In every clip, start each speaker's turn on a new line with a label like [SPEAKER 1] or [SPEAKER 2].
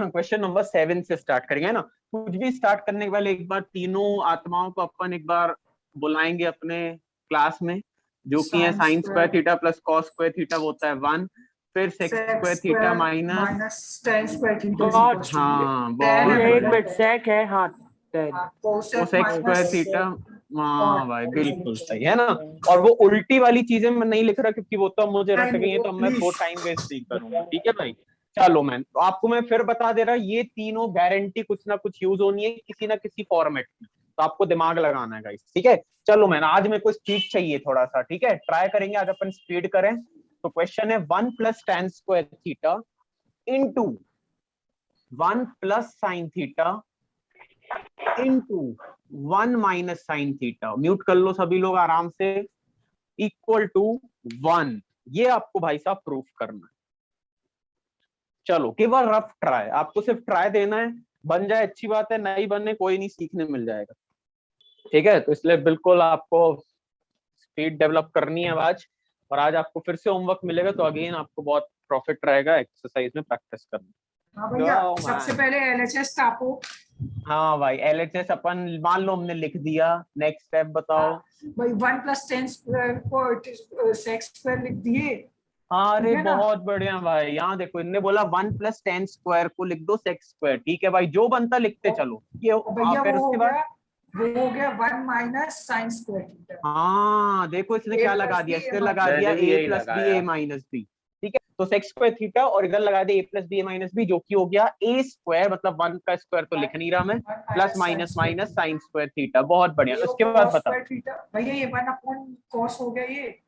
[SPEAKER 1] अपन question number 7 से start करेंगे ना। कुछ भी स्टार्ट करने के पहले एक बार तीनों आत्माओं को अपन एक बार बुलाएंगे अपने क्लास में, जो कि है sine square theta plus cos square theta, वो होता है 1, फिर sec square theta minus
[SPEAKER 2] tan square theta
[SPEAKER 1] हाँ बहुत
[SPEAKER 2] एक
[SPEAKER 1] बढ़िया,
[SPEAKER 2] मिनट सेक है, हाँ
[SPEAKER 1] कोसेक स्क्वायर थीटा। हाँ भाई बिल्कुल सही है ना। और वो उल्टी वाली चीजें मैं नहीं लिख रहा क्योंकि वो तो मुझे रट गई है, तो मैं वो टाइम वेस्ट नहीं करूंगा, ठीक है भाई। चलो मैं तो आपको मैं फिर बता दे रहा, ये तीनों गारंटी कुछ ना कुछ यूज होनी है किसी ना किसी फॉर्मेट में, तो आपको दिमाग लगाना है गाइस, ठीक है। चलो मैं आज मेरे को स्पीड चाहिए थोड़ा सा, ठीक है, ट्राई करेंगे आज अपन स्पीड करें। तो क्वेश्चन है 1 plus tan square theta into 1 plus sine theta into 1 minus sine theta, mute कर लो सभी लोग आराम से, इक्वल टू 1। ये आपको भाई साहब प्रूफ करना है। चलो केवल रफ ट्राई, आपको सिर्फ ट्राई देना है, बन जाए अच्छी बात है, नहीं बनने कोई नहीं, सीखने मिल जाएगा, ठीक है। तो इसलिए बिल्कुल आपको स्पीड डेवलप करनी है आज, और आज आपको फिर से होमवर्क मिलेगा, तो अगेन आपको बहुत प्रॉफिट रहेगा एक्सरसाइज में प्रैक्टिस करना।
[SPEAKER 2] हाँ भैया, सबसे पहले एलएचएस टापो।
[SPEAKER 1] हाँ भाई एलएचएस अपन मान लो हमने लिख दिया, नेक्स्ट स्टेप बताओ।
[SPEAKER 2] भाई 1 प्लस tan स्क्वायर को सेक स्क्वायर लिख दिए।
[SPEAKER 1] अरे बहुत बढ़िया भाई, यहाँ देखो इनने बोला 1 प्लस tan स्क्वायर को लिख दो सेक स्क्वायर, ठीक है भाई, जो बनता लिखते चलो। ये
[SPEAKER 2] भैया
[SPEAKER 1] फिर उसके बाद
[SPEAKER 2] वो हो गया 1 माइनस साइन स्क्वायर थीटा।
[SPEAKER 1] हाँ देखो इसने क्या लगा दिया, इसने लगा दिया a plus b a minus b, ठीक है। तो सेक स्क्वायर थीटा और इधर लगा दिया a plus b a minus b, जो कि हो गया a स्क्वायर, मतलब 1 का स्क्वायर तो लिख नहीं रहा मैं, plus minus minus sign square theta. बहुत बढ़िया, उसके बाद बताओ
[SPEAKER 2] भैया ये 1 अपॉन कॉस हो गया ये।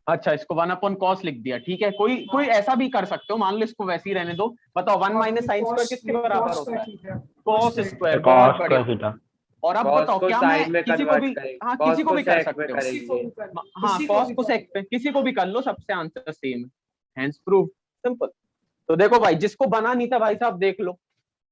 [SPEAKER 1] अच्छा इसको 1 अपॉन कॉस लिख दिया, ठीक है। कोई ऐसा भी कर सकते हो, मान लो इसको वैसे ही रहने दो। बताओ 1 माइनस साइन स्क्वायर किसके बराबर होता है? Cos square. बहुत बढ़िया। और अब बताओ क्या मैं किसी को भी, हाँ किसी को भी कर सकते हो, हाँ कॉस को सेक पे किसी को भी कर लो, सबसे आंसर सेम है, हेंस प्रूफ, सिंपल। तो देखो भाई जिसको बना नहीं था भाई साहब देख लो,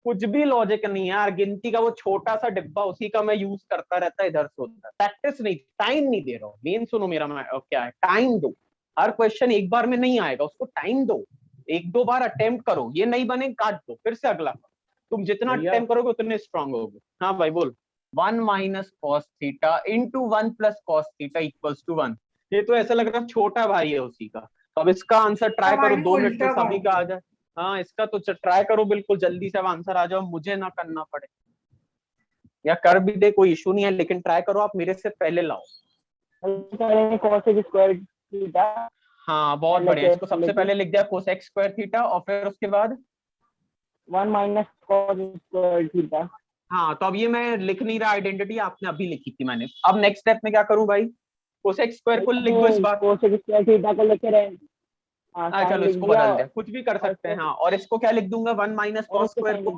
[SPEAKER 1] कुछ भी लॉजिक नहीं है यार, गिनती का वो छोटा सा डिब्बा उसी का मैं यूज करता रहता, इधर से उधर, प्रैक्टिस नहीं, टाइम नहीं दे रहा हूँ। मेन सुनो मेरा, मैं क्या है, टाइम दो। हर क्वेश्चन एक बार में नहीं आएगा, उसको टाइम दो, एक दो बार अटेम्प्ट करो, ये नहीं बने काट दो, फिर से अगला। तुम जितना अटेम्प्ट करोगे उतने स्ट्रांग होगे। हाँ भाई बोल। 1 minus cos theta into 1 plus cos theta equals to 1। ये तो ऐसा लग रहा है छोटा भाई है उसी का। तो अब इसका आंसर ट्राई करो, 2 मिनट में सभी का आ जाए। हाँ इसका तो ट्राई करो बिल्कुल जल्दी से, अब आंसर आ जाओ, मुझे ना करना पड़े, या कर भी दे कोई इशू नहीं है, लेकिन ट्राई करो आप मेरे से पहले लाओ। हाँ बहुत बढ़िया, इसको सबसे पहले लिख दिया कोसेक स्क्वायर थीटा, और फिर उसके बाद
[SPEAKER 3] 1 माइनस कॉस स्क्वायर थीटा।
[SPEAKER 1] हाँ तो अब ये मैं लिख नहीं रहा, आइडेंटिटी आपने अभी लिखी थी मैंने। अब नेक्स्ट स्टेप में क्या करूं भाई, कोसेक स्क्वायर को लिख दो इस बार,
[SPEAKER 3] कोसेक स्क्वायर थीटा को लिख रहे हैं।
[SPEAKER 1] हाँ चलो इसको बदल दिया, कुछ भी कर सकते हैं। हाँ और इसको क्या लिख दूंगा, 1 माइनस कॉस स्क्वायर को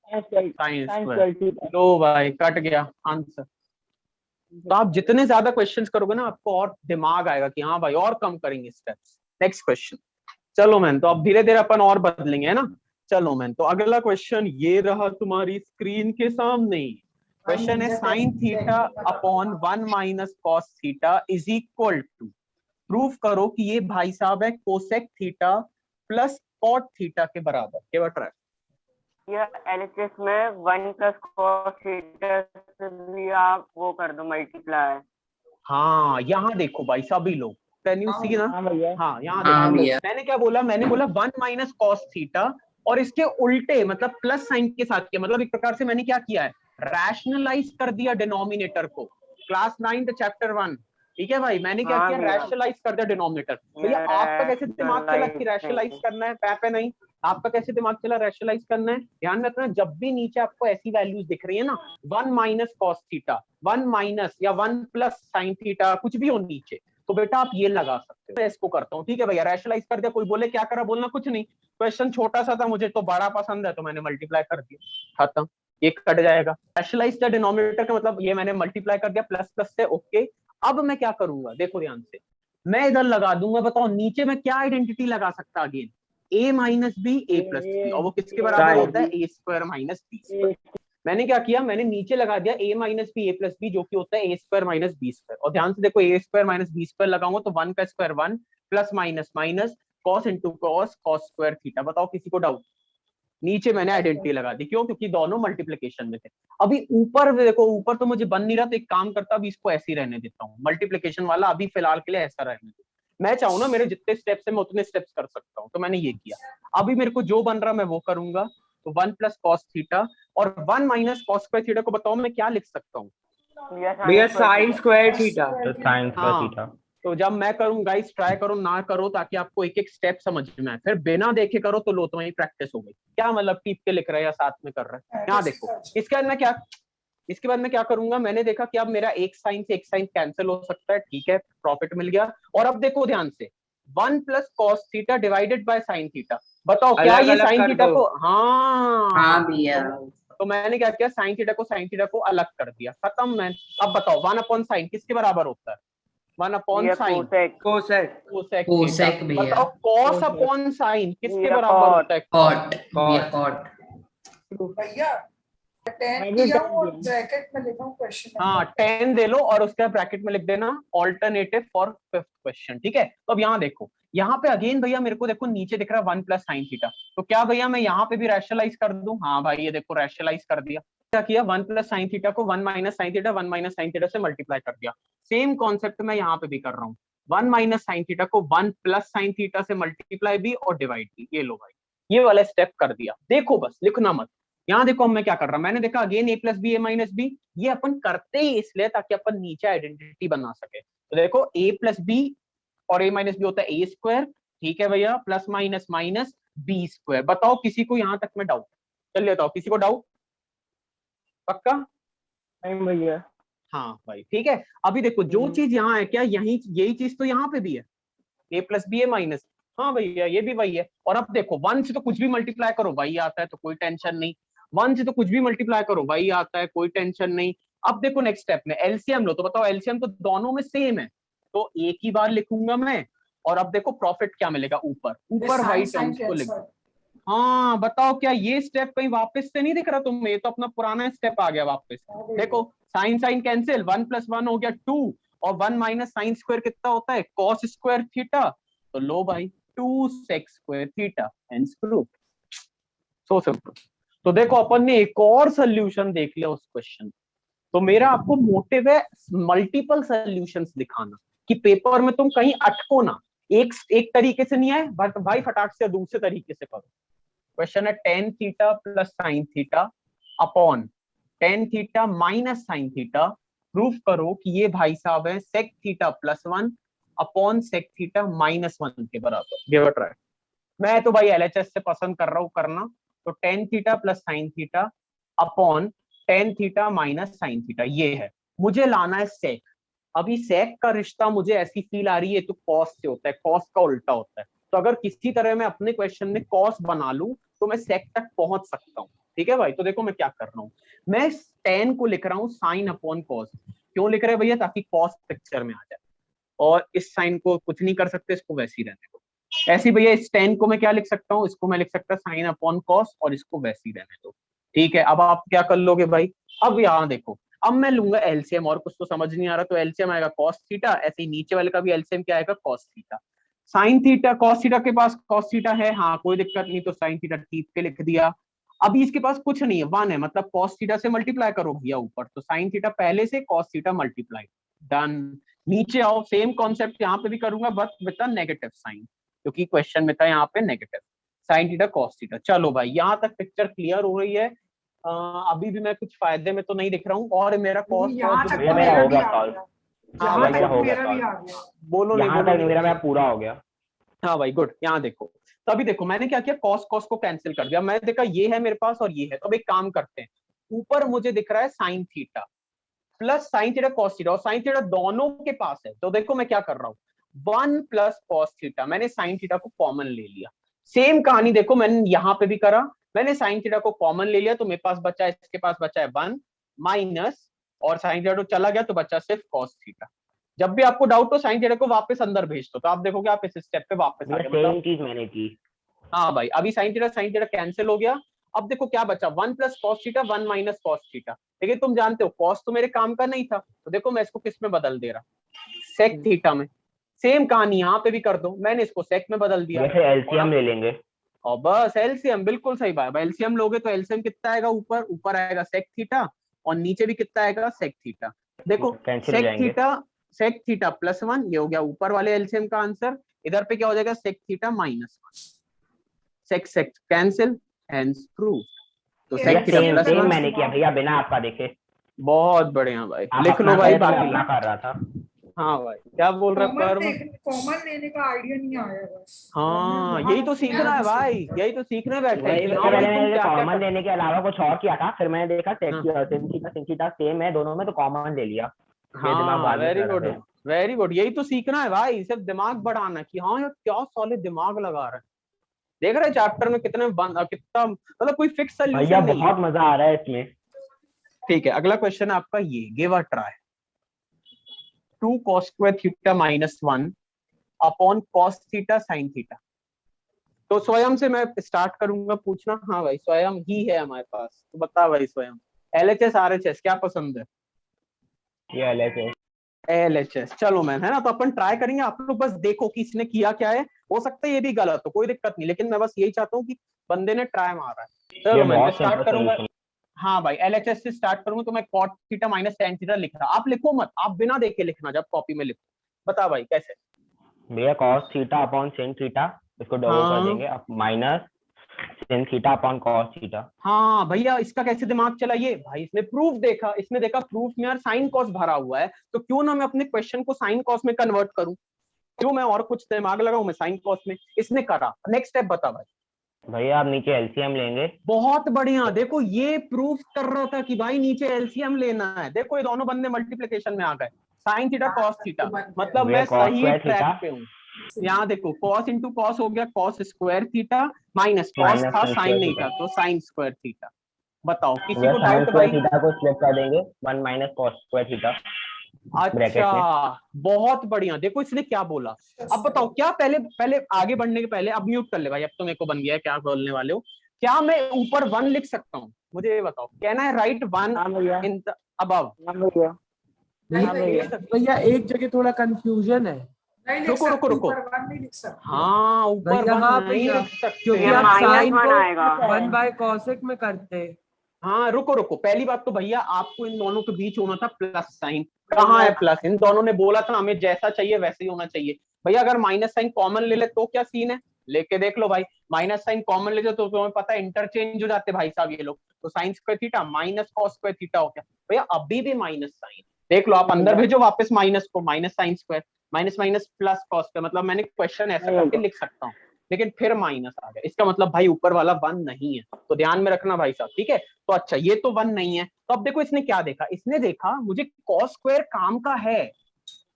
[SPEAKER 1] साइन स्क्वायर। लो भाई कट गया आंसर। तो आप जितने ज्यादा क्वेश्चंस करोगे ना, आपको और दिमाग आएगा कि हाँ भाई और कम करेंगे स्टेप्स। Next question. चलो मैन, तो अब धीरे धीरे अपन और बदलेंगे, है ना। चलो मैन, तो अगला क्वेश्चन ये रहा तुम्हारी स्क्रीन के सामने। क्वेश्चन है sine theta upon 1 minus cos theta is equal to, proof करो कि ये भाई साहब है cosec theta plus cot theta के बराबर। क्या बट रहा है?
[SPEAKER 3] यह एलएचएस में 1 प्लस कॉस थीटा से भी आप वो कर दो मल्टीप्लाई।
[SPEAKER 1] हाँ यहाँ देखो भाई सभी लोग, कैन यू सी ना। हाँ यहाँ देखो, मैंने क्या बोला, मैंने बोला 1 माइनस कॉस थीटा, और इसके उल्टे मतलब प्लस साइन के साथ किया, मतलब एक प्रकार से मैंने क्या किया है, रैशनलाइज कर दिया डिनोमिनेटर को। क्लास 9 चैप्टर 1, ठीक है भाई, मैंने क्या किया, रैशनलाइज कर दिया डिनोमिनेटर। भैया आपका कैसे दिमाग चला कि रैशनलाइज करना है, पैपे नहीं, आपका कैसे दिमाग चला रैशनलाइज करना है। ध्यान में रखना, जब भी नीचे आपको ऐसी वैल्यूज दिख रही है ना, 1 माइनस कॉस थीटा, 1 माइनस या 1 प्लस साइन थीटा, कुछ भी हो नीचे, तो बेटा आप ये लगा सकते हो। मैं इसको करता हूँ, ठीक है भैया, रैशनलाइज कर दिया। कोई बोले क्या करा, बोलना कुछ नहीं, क्वेश्चन छोटा सा था, मुझे तो बड़ा पसंद है, तो मैंने मल्टीप्लाई कर दिया, खत्म, ये कट जाएगा। रैशनलाइज द डिनोमिनेटर का मतलब ये मैंने मल्टीप्लाई कर दिया प्लस प्लस से, ओके। अब मैं क्या करूंगा, देखो ध्यान से, मैं इधर लगा दूंगा, बताओ नीचे में क्या आइडेंटिटी लगा सकता, again a minus b a plus b, और वो किसके बराबर होता है, a square minus b square. मैंने क्या किया, मैंने नीचे लगा दिया a minus b a plus b, जो कि होता है a square minus b square. और ध्यान से देखो, a square minus b square लगाऊंगा तो 1 का square 1 plus minus minus cos into cos, cos square theta. बताओ किसी को डाउट? नीचे मैंने आइडेंटिटी लगा दी, क्यों? क्योंकि दोनों मल्टीप्लिकेशन में थे। अभी ऊपर देखो, ऊपर तो मुझे बन नहीं रहा, तो एक काम करता, अभी इसको ऐसे ही रहने देता हूँ, मल्टीप्लिकेशन वाला अभी फिलहाल के लिए ऐसा रहने दो। मैं चाहूँ ना मेरे जितने स्टेप्स है मैं उतने स्टेप्स कर सकता हूँ, तो मैंने ये किया। अभी मेरे को जो बन रहा मैं वो करूंगा। तो 1 प्लस कॉस थीटा और 1 माइनस कॉस स्क्वायर थीटा को बताओ मैं क्या लिख सकता हूँ?
[SPEAKER 4] भैया sign square theta.
[SPEAKER 5] Sine square
[SPEAKER 1] हाँ,
[SPEAKER 5] थीटा।
[SPEAKER 1] तो जब मैं करूँ गाइस, ट्राई करो ना करो, ताकि आपको एक एक स्टेप समझ में आए। फिर बिना देखे करो तो लो, तुम्हारी प्रैक्टिस हो गई। क्या मतलब टीप के लिख रहा है या साथ में कर रहा है? यहाँ देखो, इसके बाद मैं क्या करूंगा, मैंने देखा कि अब मेरा एक साइन से एक साइन कैंसिल हो सकता है, ठीक है, प्रॉफिट मिल गया। और अब देखो ध्यान से, 1 plus cos theta divided by sine theta, बताओ क्या
[SPEAKER 4] अलग
[SPEAKER 1] ये
[SPEAKER 4] अलग
[SPEAKER 1] साइन
[SPEAKER 4] कर
[SPEAKER 1] थीटा
[SPEAKER 4] दो।
[SPEAKER 1] को, हाँ
[SPEAKER 3] भैया।
[SPEAKER 1] तो मैंने क्या किया, साइन थीटा को अलग कर दिया, खत्म। मैं अब बताओ 1 अपॉन साइन किसके बराबर होता है? 1 upon sine
[SPEAKER 4] cosec.
[SPEAKER 1] Cosec
[SPEAKER 3] cosec
[SPEAKER 1] theta.
[SPEAKER 3] भैया।
[SPEAKER 1] बताओ कॉस
[SPEAKER 4] कोसेक।
[SPEAKER 1] अपॉन साइन किसके
[SPEAKER 3] भैया
[SPEAKER 1] बराबर
[SPEAKER 3] कॉट।
[SPEAKER 1] होता है?
[SPEAKER 3] कॉट भैया,
[SPEAKER 4] कॉट।
[SPEAKER 3] कॉट।
[SPEAKER 2] भैया 10 दिया हूँ और ब्रैकेट में लिखा हूँ क्वेश्चन
[SPEAKER 1] हाँ, 10 दे लो और उसका ब्रैकेट में लिख देना ऑल्टरनेटिव फॉर फिफ्थ क्वेश्चन, ठीक है। तो अब यहाँ देखो, यहाँ पे अगेन भैया मेरे को देखो नीचे दिख रहा है 1 प्लस साइन थीटा, तो क्या भैया मैं यहाँ पे भी रैशनलाइज कर दूं? हाँ भाई, ये देखो रैशनलाइज कर दिया। क्या किया, 1 प्लस साइन थीटा को 1 minus sine theta, 1 minus sine theta से मल्टीप्लाई कर दिया। सेम कॉन्सेप्ट मैं यहाँ पे भी कर रहा हूँ, 1 माइनस साइन थीटा को 1 प्लस साइन थीटा से मल्टीप्लाई भी और डिवाइड भी। ये लो भाई, ये वाला स्टेप कर दिया। देखो बस, लिखना मत। यहाँ देखो मैं क्या कर रहा हूँ, मैंने देखा again a plus b a minus b, ये अपन करते ही इसलिए ताकि अपन नीचे आइडेंटिटी बना सके। तो देखो a प्लस बी और a माइनस बी होता है ए स्क्वायर, ठीक है भैया, plus minus minus b square. बताओ किसी को यहाँ तक में डाउट? चल लेता हूँ, किसी को डाउट? पक्का?
[SPEAKER 5] नहीं भैया।
[SPEAKER 1] हाँ भाई ठीक है। अभी देखो जो चीज यहाँ है, क्या यही चीज तो यहाँ पे भी है, ए प्लस बी ए माइनस। हाँ भैया ये भी वही है। और अब देखो 1 से तो कुछ भी मल्टीप्लाई करो वही आता है, तो कोई टेंशन नहीं। 1 से तो कुछ भी मल्टीप्लाई करो वही आता है, कोई टेंशन नहीं। अब देखो नेक्स्ट स्टेप में एलसीएम लो, तो बताओ एलसीएम तो दोनों में सेम है, तो एक ही बार लिखूंगा मैं। और अब देखो प्रॉफिट क्या मिलेगा, ऊपर ऊपर वाई टर्म्स को लिख। हाँ बताओ क्या ये स्टेप कहीं वापस से नहीं दिख रहा तुम्हें? ये तो अपना पुराना स्टेप आ गया वापस। देखो साइन साइन कैंसिल, 1 प्लस 1 हो गया 2, और 1 माइनस साइन स्क्वायर कितना होता है, कॉस स्क्वायर थीटा। तो लो भाई 2 sec square theta, hence proof. So simple. तो देखो अपन ने एक और सोल्यूशन देख लिया उस क्वेश्चन। तो मेरा आपको मोटिव है मल्टीपल सोल्यूशंस दिखाना, कि पेपर में तुम कहीं अटको ना। एक तरीके से नहीं आए बट भाई फटाक से दूसरे तरीके से करो। क्वेश्चन है tan theta plus sine theta upon tan theta minus sine theta, proof करो कि ये भाई साहब है sec theta plus 1 upon sec theta minus 1 के बराबर। Give it try. मैं तो भाई एलएचएस से पसंद कर रहा हूँ करना। तो ten theta plus sine theta upon tan theta minus sine theta, ये है। मुझे लाना है सेक। अभी सेक का रिश्ता मुझे ऐसी फील आ रही है तो कॉस से होता है, कॉस का उल्टा होता है। तो अगर किसी तरह मैं अपने क्वेश्चन में कॉस बना लूं तो मैं सेक तक पहुंच सकता हूँ, ठीक है भाई। तो देखो मैं क्या कर रहा हूँ, मैं टेन को लिख रहा हूँ साइन अपॉन कॉस। क्यों लिख रहे हैं भैया? ताकि कॉस पिक्चर में आ जाए। और इस साइन को कुछ नहीं कर सकते, इसको वैसे ही रहने दो। ऐसे भैया इस टेन को मैं क्या लिख सकता हूँ, इसको मैं लिख सकता साइन अपॉन कॉस, और इसको वैसे ही रहने दो, ठीक है। अब आप क्या कर लोगे भाई? अब यहाँ देखो, अब मैं लूंगा एलसीएम, और कुछ तो समझ नहीं आ रहा, तो एलसीएम आएगा कॉस थीटा, ऐसे ही नीचे वाले का भी एलसीएम क्या आएगा, cos theta. Sign theta, cos theta के पास कॉस थीटा है, हाँ कोई दिक्कत नहीं, तो साइन थीटा टीप के लिख दिया। अभी इसके पास कुछ नहीं है, 1 है, मतलब कॉस थीटा से मल्टीप्लाई करो भैया ऊपर, तो साइन थीटा पहले से, कॉस थीटा मल्टीप्लाई, डन। नीचे आओ, सेम कॉन्सेप्ट यहाँ पे भी करूंगा but with a negative sign, क्योंकि क्वेश्चन में था यहाँ पे negative. Sine theta cos theta. चलो भाई यहाँ तक पिक्चर क्लियर हो रही है। अभी भी मैं कुछ फायदे में तो नहीं दिख रहा हूँ, और मेरा कॉस
[SPEAKER 2] यहाँ तक
[SPEAKER 5] मेरा
[SPEAKER 2] मेरा
[SPEAKER 5] हो
[SPEAKER 2] भी
[SPEAKER 5] गया
[SPEAKER 2] आ
[SPEAKER 5] सॉल्व।
[SPEAKER 2] गया,
[SPEAKER 1] हाँ
[SPEAKER 2] यहाँ
[SPEAKER 1] भाई
[SPEAKER 2] तक
[SPEAKER 5] हो गया
[SPEAKER 2] मेरा भी
[SPEAKER 5] सॉल्व।
[SPEAKER 2] आ गया।
[SPEAKER 1] बोलो नहीं,
[SPEAKER 5] यहाँ
[SPEAKER 1] बोलो
[SPEAKER 5] तक मेरा पूरा हो गया।
[SPEAKER 1] हाँ भाई गुड। यहाँ देखो, तो अभी देखो मैंने क्या किया, कॉस कॉस को कैंसिल कर दिया। मैं देखा ये है मेरे पास और ये है, तो अब एक काम करते हैं, ऊपर मुझे दिख रहा है sine theta plus sine theta cos theta, और साइन थीटा दोनों के पास है। तो देखो मैं क्या कर रहा हूँ, 1 प्लस कॉस थीटा, मैंने साइन थीटा को कॉमन ले लिया। सेम कहानी देखो मैंने यहाँ पे भी करा, मैंने साइन थीटा को कॉमन ले लिया, तो मेरे पास बचा है, इसके पास बचा है 1 माइनस, और साइन थीटा तो चला गया, तो बचा सिर्फ कॉस थीटा। जब भी आपको डाउट हो साइन थीटा को वापस अंदर भेज दो, तो आप देखोगे आप इस स्टेप पे वापस आ गए,
[SPEAKER 5] सेम
[SPEAKER 1] मतलब
[SPEAKER 5] चीज मैंने की।
[SPEAKER 1] हाँ भाई अभी साइन थीटा कैंसिल हो गया। अब देखो क्या बचा, 1 plus cos theta 1 minus cos theta. लेकिन तुम जानते हो कॉस तो मेरे काम का नहीं था, तो देखो मैं इसको किस में बदल दे रहा, सेक थीटा में। सेम कहानी यहाँ पे भी कर दो, मैंने इसको सेक में बदल दिया।
[SPEAKER 5] वैसे एलसीएम ले लेंगे।
[SPEAKER 1] और बस एलसीएम, बिल्कुल सही बात। एलसीएम लोगे तो एलसीएम कितना आएगा, ऊपर ऊपर आएगा सेक थीटा और नीचे भी कितना आएगा सेक थीटा। देखो
[SPEAKER 5] कैंसिल हो
[SPEAKER 1] सेक
[SPEAKER 5] जाएंगे।
[SPEAKER 1] थीटा, सेक थीटा +1 ये हो गया ऊपर वाले एलसीएम का आंसर। इधर पे क्या हो जाएगा, सेक थीटा -1, सेक सेक कैंसिल, हेंस प्रूव। तो सेक थीटा
[SPEAKER 5] सेम
[SPEAKER 1] +1।
[SPEAKER 5] मैंने किया भैया बिना आपका देखे।
[SPEAKER 1] बहुत बढ़िया भाई,
[SPEAKER 5] आप
[SPEAKER 1] लिख
[SPEAKER 5] अपना
[SPEAKER 1] लो भाई
[SPEAKER 5] करे तो मैं
[SPEAKER 1] बाकी।
[SPEAKER 5] अपना कर रहा था।
[SPEAKER 1] हाँ भाई, क्या बोल रहा कर्म?
[SPEAKER 2] कॉमन लेने का आइडिया नहीं आया बस।
[SPEAKER 1] हाँ यही तो सीखना है भाई, यही तो सीखने बैठे हैं
[SPEAKER 5] वही
[SPEAKER 1] कि हाँ भाई तुम
[SPEAKER 5] मैंने
[SPEAKER 1] क्या क्या
[SPEAKER 5] कॉमन लेने के अलावा कुछ और किया था, फिर मैंने देखा
[SPEAKER 1] हाँ।
[SPEAKER 5] सेक थीटा सेम है दोनों में, तो कॉमन ले लिया। ये दिमाग
[SPEAKER 1] हाँ
[SPEAKER 5] बाद में
[SPEAKER 1] वेरी
[SPEAKER 5] चला
[SPEAKER 1] गुड,
[SPEAKER 5] फिर।
[SPEAKER 1] वेरी गुड, यही तो सीखना है भाई, सिर्फ दिमाग बढ़ाना कि हाँ यार क्या सॉलिड दिमाग लगा रहा है। देख रहे चैप्टर में कितने कितना मतलब कोई फिक्स
[SPEAKER 5] भैया
[SPEAKER 1] सोल्यूशन नहीं है।
[SPEAKER 5] बहुत मजा आ रहा है इसमें।
[SPEAKER 1] ठीक है, अगला क्वेश्चन है आपका ये, give a try. 2 cos square theta -1 upon cos theta sin theta. तो स्वयं से मैं स्टार्ट करूंगा पूछना। हाँ भाई स्वयं ही है हमारे पास, तो बता भाई स्वयं। LHS RHS क्या पसंद है?
[SPEAKER 5] ये अलग है।
[SPEAKER 1] LHS, चलो मैम, है ना, तो अपन ट्राई करेंगे। आप लोग बस देखो कि इसने किया क्या है, हो सकता है ये भी गलत हो, कोई दिक्कत नहीं, लेकिन मैं बस यही चाहता हूँ कि बंदे ने ट्राई मारा है।
[SPEAKER 5] ये
[SPEAKER 1] चलो मैं
[SPEAKER 5] बहुत
[SPEAKER 1] स्टार्ट
[SPEAKER 5] सिंपल
[SPEAKER 1] करूंगा।
[SPEAKER 5] सॉल्यूशन।
[SPEAKER 1] हाँ भाई LHS से स्टार्ट करूंगा, तो मैं cot थीटा -tan थीटा लिख रहा। आप लिखो मत, आप बिना देखे लिखना जब कॉपी में लिखो। बता भाई कैसे?
[SPEAKER 5] भैया cos theta upon sin theta, इसको डबल कर
[SPEAKER 1] हाँ
[SPEAKER 5] देंगे, अब minus sin theta upon cos theta.
[SPEAKER 1] हाँ भैया, इसका कैसे दिमाग चला ये भाई? इसने प्रूफ देखा, इसने देखा प्रूफ में यार साइन कॉस भरा हुआ है, तो क्यों ना मैं अपने क्वेश्चन को साइन कॉस में कन्वर्ट करूं, क्यों मैं और कुछ दिमाग लगाऊं मैं साइन कॉस में। इसने करा, नेक्स्ट स्टेप बता भाई।
[SPEAKER 5] भैया आप नीचे एलसीएम लेंगे।
[SPEAKER 1] बहुत बढ़िया, देखो ये प्रूफ कर रहा था कि भाई नीचे एलसीएम लेना है। देखो ये दोनों बंदे मल्टीप्लिकेशन में आ गए, साइन थीटा कॉस थीटा, मतलब
[SPEAKER 5] भैया
[SPEAKER 1] मैं
[SPEAKER 5] cos
[SPEAKER 1] सही
[SPEAKER 5] स्क्वायर
[SPEAKER 1] ट्रैक
[SPEAKER 5] थीटा
[SPEAKER 1] पे हूँ। यहाँ देखो कॉस इंटू कॉस हो गया cos square theta, minus cos
[SPEAKER 5] minus
[SPEAKER 1] था
[SPEAKER 5] sin
[SPEAKER 1] साइन
[SPEAKER 5] स्क्वायर
[SPEAKER 1] नहीं था
[SPEAKER 5] थीटा।
[SPEAKER 1] तो साइन स्क्वायर थीटा। बताओ किसी
[SPEAKER 5] भैया
[SPEAKER 1] को
[SPEAKER 5] sin
[SPEAKER 1] डाउट
[SPEAKER 5] स्क्वायर
[SPEAKER 1] भाई?
[SPEAKER 5] थीटा को स्प्लिट कर देंगे 1 minus cos square theta bracket
[SPEAKER 1] अच्छा
[SPEAKER 5] में।
[SPEAKER 1] बहुत बढ़िया, देखो इसने क्या बोला। अब बताओ क्या, पहले पहले आगे बढ़ने के पहले, अब म्यूट कर ले भाई, अब तो मेरे को बन गया है क्या बोलने वाले हो। क्या मैं ऊपर 1 लिख सकता हूँ? मुझे ये बताओ, कहना है राइट 1
[SPEAKER 5] हाँ भैया।
[SPEAKER 1] In the above.
[SPEAKER 5] हाँ भैया।
[SPEAKER 2] नहीं
[SPEAKER 1] हाँ
[SPEAKER 2] भैया,
[SPEAKER 6] भैया एक जगह थोड़ा कंफ्यूजन है।
[SPEAKER 2] नहीं लिख
[SPEAKER 1] रुको रुको
[SPEAKER 2] सकते,
[SPEAKER 1] रुको,
[SPEAKER 2] ऊपर 1 नहीं लिख सकते।
[SPEAKER 1] हाँ ऊपर
[SPEAKER 6] भैया
[SPEAKER 1] 1
[SPEAKER 6] हाँ
[SPEAKER 1] नहीं
[SPEAKER 6] भैया,
[SPEAKER 1] लिख सकते।
[SPEAKER 6] क्योंकि
[SPEAKER 3] ये
[SPEAKER 6] आप साइन
[SPEAKER 3] -1
[SPEAKER 6] को
[SPEAKER 3] आएगा।
[SPEAKER 6] 1/cosec में करते।
[SPEAKER 1] हाँ रुको रुको, पहली बात तो भैया आपको इन दोनों के बीच होना था प्लस साइन, कहाँ है प्लस? इन दोनों ने बोला था हमें जैसा चाहिए वैसे ही होना चाहिए। भैया अगर माइनस साइन कॉमन ले ले तो क्या सीन है? लेके देख लो भाई, माइनस साइन कॉमन ले तो तुम्हें पता है इंटरचेंज हो जाते भाई साहब ये लोग। तो sign square theta minus cos square theta हो गया। भैया अभी भी माइनस साइन, देख लो आप अंदर भेजो वापस माइनस को, minus sine square minus minus plus cos square, मतलब मैंने क्वेश्चन ऐसा करके लिख सकता हूँ, लेकिन फिर माइनस आ गया, इसका मतलब भाई ऊपर वाला 1 नहीं है, तो ध्यान में रखना भाई साहब, ठीक है। तो अच्छा ये तो 1 नहीं है, तो अब देखो इसने क्या देखा, इसने देखा मुझे कॉस स्क्वायर काम का है,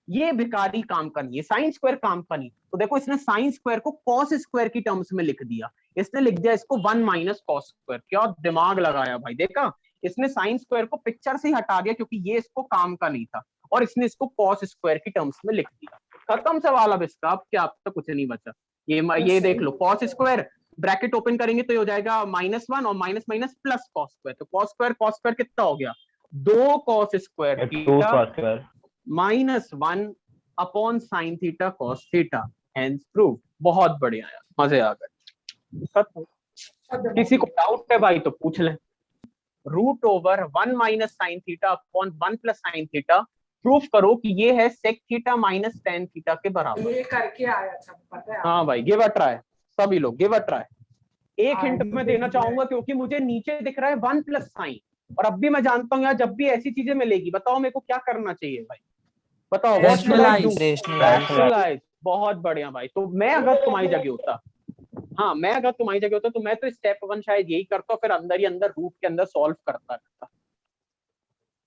[SPEAKER 1] ये भिखारी काम का नहीं है, साइन स्क्वायर काम का नहीं, तो देखो इसने साइन स्क्वायर को कॉस स्क्वायर की टर्म्स में लिख दिया। इसने लिख दिया इसको 1 माइनस कॉस स्क्वायर। क्या दिमाग लगाया भाई, देखा इसने साइन स्क्वायर को पिक्चर से ही हटा दिया क्योंकि ये इसको काम का नहीं था, और इसने इसको कॉस स्क्वायर की टर्म्स में लिख दिया। खत्म सवाल अब इसका, अब क्या, अब तक कुछ नहीं बचा। ये देख लो कॉस स्क्वायर, ब्रैकेट ओपन करेंगे तो ये हो जाएगा -1 और minus minus plus cos square, तो कॉस स्क्वायर कितना हो गया, 2 cos square theta -1 upon sine theta cos theta, hence prove. बहुत बढ़िया यार, मजे आ गए। किसी को डाउट है भाई तो पूछ ले। √1 minus sine theta upon 1 plus sine theta, proof करो कि ये है sec theta minus tan theta के बराबर।
[SPEAKER 2] ये करके आया था पता है।
[SPEAKER 1] हाँ भाई गिव अ ट्राई, सभी लोग गिव अ ट्राई। एक हिंट मैं देना चाहूंगा क्योंकि मुझे नीचे दिख रहा है 1 प्लस साइन, और अब भी मैं जानता हूँ यार जब भी ऐसी चीजें मिलेगी बताओ मेरे को क्या करना चाहिए भाई, बताओ what should I do? Rationalise. बहुत बढ़िया भाई, तो मैं अगर तुम्हारी जगह होता, हाँ मैं अगर तुम्हारी जगह होता तो मैं तो स्टेप 1 शायद यही करता, फिर अंदर ही अंदर रूट के अंदर सॉल्व करता रहता।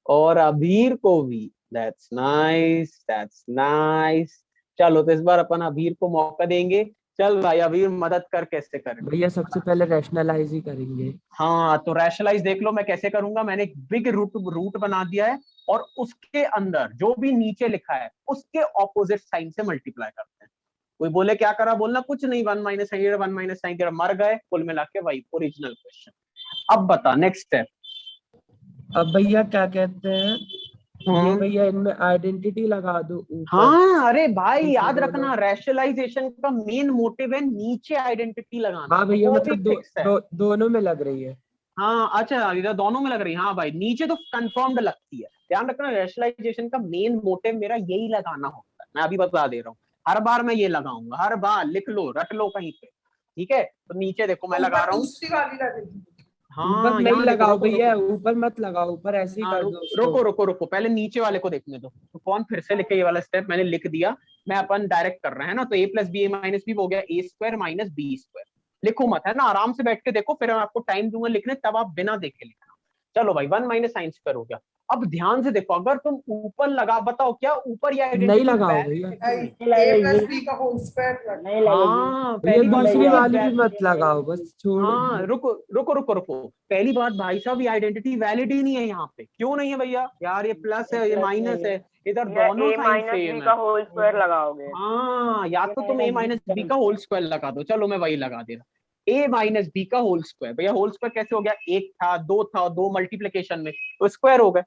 [SPEAKER 1] और अभीर को भी, दैट्स नाइस दैट्स नाइस। चलो तो इस बार अपन अभीर को मौका देंगे। चल भाई अभीर मदद कर, कैसे करें?
[SPEAKER 6] भैया सबसे पहले रैशनलाइज ही करेंगे।
[SPEAKER 1] हाँ तो रैशनलाइज देख लो मैं कैसे करूंगा। मैंने एक बिग रूट बना दिया है, और उसके अंदर जो भी नीचे लिखा है उसके ऑपोजिट साइन से मल्टीप्लाई करते हैं। कोई बोले क्या करा, बोलना कुछ नहीं, 1 माइनस साइन 1 माइनस साइन मर गए, कुल मिला के वही ओरिजिनल क्वेश्चन। अब बता नेक्स्ट स्टेप।
[SPEAKER 6] अब भैया क्या कहते हैं, ये भैया इनमें आइडेंटिटी लगा दो ऊपर।
[SPEAKER 1] हाँ अरे भाई
[SPEAKER 6] नीचे
[SPEAKER 1] याद
[SPEAKER 6] दोनों।
[SPEAKER 1] रखना, रैशनलाइजेशन का मेन मोटिव है नीचे आइडेंटिटी लगाना।
[SPEAKER 6] हाँ भैया
[SPEAKER 1] वो
[SPEAKER 6] मतलब
[SPEAKER 1] भी फिक्स है।
[SPEAKER 6] दोनों में लग रही है।
[SPEAKER 1] हाँ अच्छा, इधर दोनों में लग रही है। हाँ भाई नीचे तो कंफर्म्ड लगती है। ध्यान रखना, रैशनलाइजेशन का मेन मोटिव मेरा यही लगाना होता है। मैं अभी बता दे रहा हूँ, हर बार मैं ये लगाऊंगा, हर बार लिख लो, रट लो कहीं पे। ठीक है, तो नीचे देखो मैं लगा रहा हूँ।
[SPEAKER 2] दूसरी वाली लगेगी।
[SPEAKER 6] ऊपर
[SPEAKER 1] हाँ
[SPEAKER 6] नहीं
[SPEAKER 1] यहाँ देखो,
[SPEAKER 6] लगाओ
[SPEAKER 1] रुको
[SPEAKER 6] भैया,
[SPEAKER 1] रुको।
[SPEAKER 6] ऊपर मत लगाओ, ऊपर ऐसे ही
[SPEAKER 1] हाँ
[SPEAKER 6] कर दो उसको।
[SPEAKER 1] रुको रुको रुको, पहले नीचे वाले को देखने दो। तो कौन फिर से लिखे, ये वाला स्टेप मैंने लिख दिया। मैं अपन डायरेक्ट कर रहे हैं ना, तो a plus b a minus b हो गया a square minus b square. लिखो मत, है ना, आराम से बैठ के देखो, फिर मैं आपको टाइम दूंगा लिखने, तब आप बिना देखे लिखना। चलो भाई 1 माइनस साइन स्क्वायर हो गया। अब ध्यान से देखो, अगर तुम ऊपर लगा, बताओ क्या ऊपर ये
[SPEAKER 6] नहीं
[SPEAKER 1] आइडेंटिटी
[SPEAKER 6] लगाओ भैया।
[SPEAKER 2] a प्लस बी का होल स्क्वायर।
[SPEAKER 5] नहीं लगेगी।
[SPEAKER 1] हाँ
[SPEAKER 6] भैया
[SPEAKER 1] पहली बात
[SPEAKER 6] दूसरी
[SPEAKER 1] तो
[SPEAKER 6] वाली
[SPEAKER 1] ये
[SPEAKER 6] भी मत लगाओ, बस छोड़।
[SPEAKER 1] हाँ रुको रुको रुको रुको, पहली बात भाई साहब, ये आइडेंटिटी वैलिड ही नहीं है यहाँ पे। क्यों नहीं है भैया? यार ये प्लस है, ये माइनस है, इधर
[SPEAKER 3] या
[SPEAKER 1] दोनों
[SPEAKER 3] a
[SPEAKER 1] sine
[SPEAKER 3] minus
[SPEAKER 1] same
[SPEAKER 3] b
[SPEAKER 1] है।
[SPEAKER 3] का होल स्क्वायर लगाओगे।
[SPEAKER 1] हाँ या तो तुम a माइनस बी का होल स्क्वायर लगा दो। चलो मैं वही लगा दे रहा, a माइनस बी का होल स्क्वायर। भैया होल स्क्वायर कैसे हो गया? एक था, दो मल्टीप्लीकेशन में तो स्क्वायर हो गए।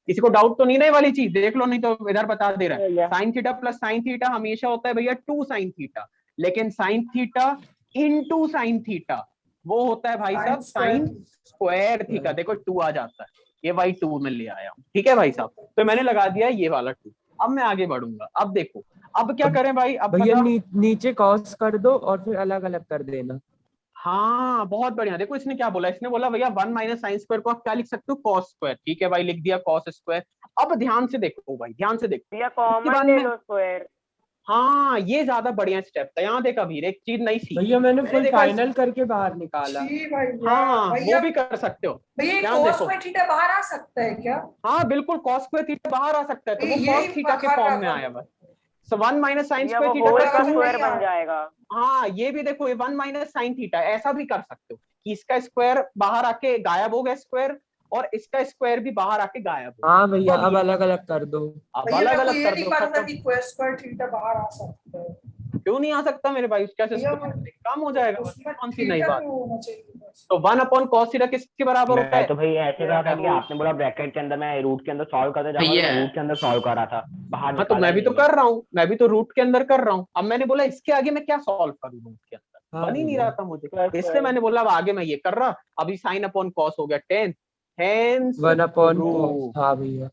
[SPEAKER 1] किसी को डाउट तो नहीं ना? ये वाली चीज देख लो, नहीं तो इधर बता दे रहा है। Sine theta plus sine theta हमेशा होता है भैया 2 साइन थीटा, लेकिन sine theta into sine theta वो होता है भाई साहब साइन स्क्वायर थीटा। देखो 2 आ जाता है, ये भाई 2 में ले आया हूँ। ठीक है भाई साहब, तो मैंने लगा दिया ये वाला 2। अब मैं आगे बढ़ूंगा। अब देखो, अब क्या करें भाई? अब
[SPEAKER 6] भैया
[SPEAKER 1] बता।
[SPEAKER 6] नीचे कॉस कर दो और फिर अलग अलग कर देना।
[SPEAKER 1] हाँ बहुत बढ़िया। देखो इसने क्या बोला, इसने बोला भैया 1 माइनस साइन स्क्वायर को आप क्या लिख सकते हो? Cos square. ठीक है भाई, लिख दिया कॉस स्क्वायर। अब ध्यान से देखो भाई, ध्यान से देखो,
[SPEAKER 3] या
[SPEAKER 1] इसके
[SPEAKER 3] कॉमन
[SPEAKER 1] बाद
[SPEAKER 3] ले
[SPEAKER 1] में
[SPEAKER 3] लो स्क्वायर।
[SPEAKER 1] हाँ ये ज्यादा बढ़िया स्टेप था। यहाँ देख अभी एक चीज नहीं सीखी
[SPEAKER 6] भैया मैंने फुल
[SPEAKER 1] देखा
[SPEAKER 6] फाइनल करके बाहर निकाला।
[SPEAKER 2] जी भैया।
[SPEAKER 1] हाँ
[SPEAKER 2] भैया
[SPEAKER 1] वो भी कर सकते हो।
[SPEAKER 2] भैया
[SPEAKER 1] ध्यान
[SPEAKER 2] cos
[SPEAKER 1] देखो,
[SPEAKER 2] में थीटा बाहर आ सकता है क्या?
[SPEAKER 1] हाँ बिल्कुल कॉस स्क्वायर थीटा बाहर आ सकता है, तो वो
[SPEAKER 2] यही
[SPEAKER 1] कॉस थीटा के
[SPEAKER 2] कर
[SPEAKER 1] फॉर्म
[SPEAKER 2] रहा
[SPEAKER 1] में
[SPEAKER 2] था।
[SPEAKER 1] आया हुआ। सो 1 माइनस साइन
[SPEAKER 3] या वो
[SPEAKER 1] स्क्वायर थीटा
[SPEAKER 3] होल
[SPEAKER 1] का
[SPEAKER 3] का
[SPEAKER 1] 2।
[SPEAKER 3] स्क्वायर
[SPEAKER 2] नहीं
[SPEAKER 3] बन
[SPEAKER 2] आ-
[SPEAKER 3] जाएगा।
[SPEAKER 1] हाँ ये भी देखो, ये 1 माइनस साइन थीटा, ऐसा भी कर सकते हो कि इसका स्क्वायर बाहर आके गायब हो गया स्क्वायर, और इसका स्क्वायर भी बाहर आके गायब हो
[SPEAKER 6] हाँ भैया
[SPEAKER 1] गया।
[SPEAKER 6] अब अलग अलग कर दो।
[SPEAKER 1] अब
[SPEAKER 2] भैया
[SPEAKER 1] अलग
[SPEAKER 2] मेरे को
[SPEAKER 1] अलग
[SPEAKER 2] ये
[SPEAKER 1] कर
[SPEAKER 2] नहीं
[SPEAKER 1] दो,
[SPEAKER 2] मालूम था
[SPEAKER 1] खत्म।
[SPEAKER 2] कि स्क्वायर थीटा बाहर आ सकता है।
[SPEAKER 1] क्यों नहीं आ सकता मेरे भाई? उसका
[SPEAKER 2] भैया
[SPEAKER 1] कम हो जाएगा,
[SPEAKER 2] उसमें
[SPEAKER 1] कौन सी नई
[SPEAKER 2] थीटा
[SPEAKER 1] बात?
[SPEAKER 2] क्यों होना चाहिए बस?
[SPEAKER 1] तो 1 अपॉन कॉस थीटा किसके बराबर होता
[SPEAKER 5] मैं
[SPEAKER 1] है?
[SPEAKER 5] तो भाई ऐसे कहा था कि आपने बोला ब्रैकेट के अंदर, मैं रूट के अंदर सॉल्व करते जाऊंगा, तो मैं रूट के अंदर सॉल्व कर रहा था, बाहर
[SPEAKER 1] हाँ तो
[SPEAKER 5] निकाला
[SPEAKER 1] मैं
[SPEAKER 5] ही
[SPEAKER 1] भी तो
[SPEAKER 5] नहीं है।
[SPEAKER 1] कर रहा हूँ, मैं भी तो रूट के अंदर कर रहा हूँ। अब मैंने बोला इसके आगे मैं क्या सॉल्व करूँ रूट के अंदर,
[SPEAKER 6] हाँ
[SPEAKER 1] बन ही नहीं
[SPEAKER 6] भैया
[SPEAKER 1] रहा था मुझे, इसलिए मैंने बोला अब आगे मैं ये कर रहा। अभी साइन अपॉन कॉस हो गया 10, हेंस
[SPEAKER 6] 1 अपॉन कॉस।
[SPEAKER 1] रूट।
[SPEAKER 6] हाँ भैया।